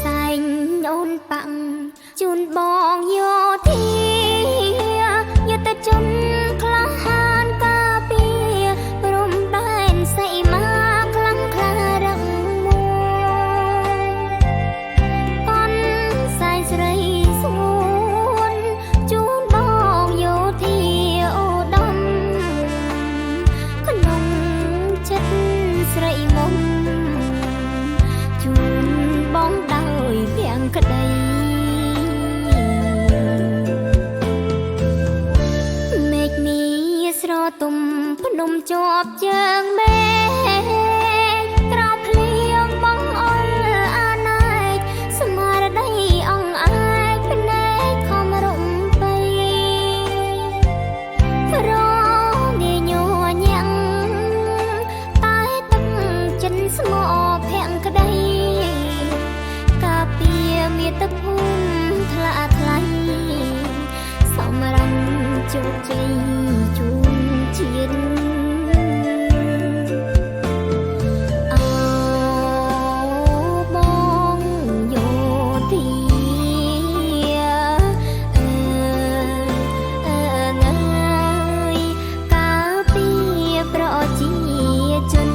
សែងអូនប៉ាំងជូនបងយកធាយុទ្ធជនក្លាហានការពារព្រំដែនសីមាខ្លាំងក្លារឹងមួកនសែងស្រីស្ងួនជូនបងយកធាអូដំក្នុងចិត្តស្រីមុំជូនបងដោយភាំងក្តីមេឃនេះស្រទុំភ្នំជាប់ជើងមេក្រោកភ្លៀងបងអល់អាណែកស្មារតីអង្អែកភ្នែកខំរំពៃរងាញ័រញាំងតែទឹកចិនស្មោភាំងក្តីកាពីមាតុភូមិថ្លាថ្លៃសម្រាប់ជោគជ័យជូនជាតិបងយោធាងើយការពារប្រជាជន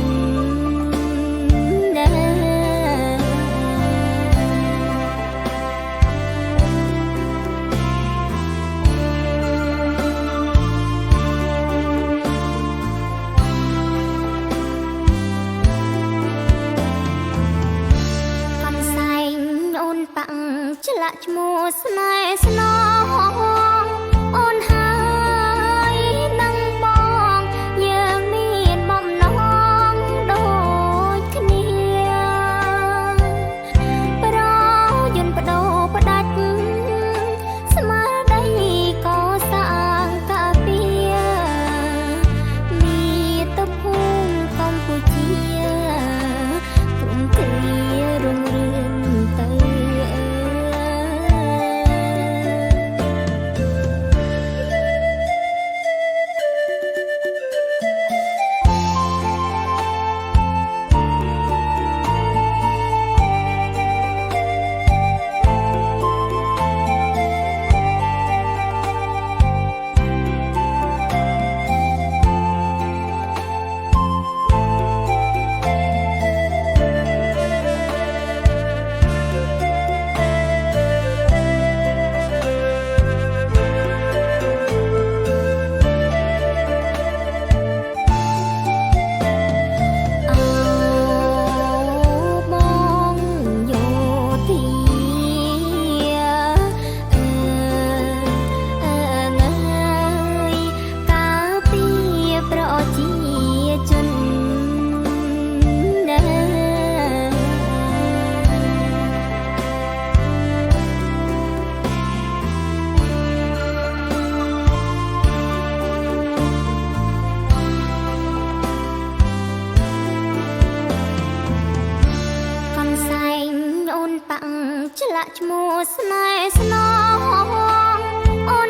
ប៉ាំងឆ្លាក់ឈ្មោះស្នេហ៍ស្នងអូនហើយនឹងបងយើងមានបំណងដូចគ្នាប្រយន្តបដូរផ្ដាច់ស្មារតីកសាងការពារមាតុភូមិកម្ពុជាព្រមព្រៀងរុងរឿងទៅឆ្លាក់ឈ្មោះស្នេហ៍ស្នងអូន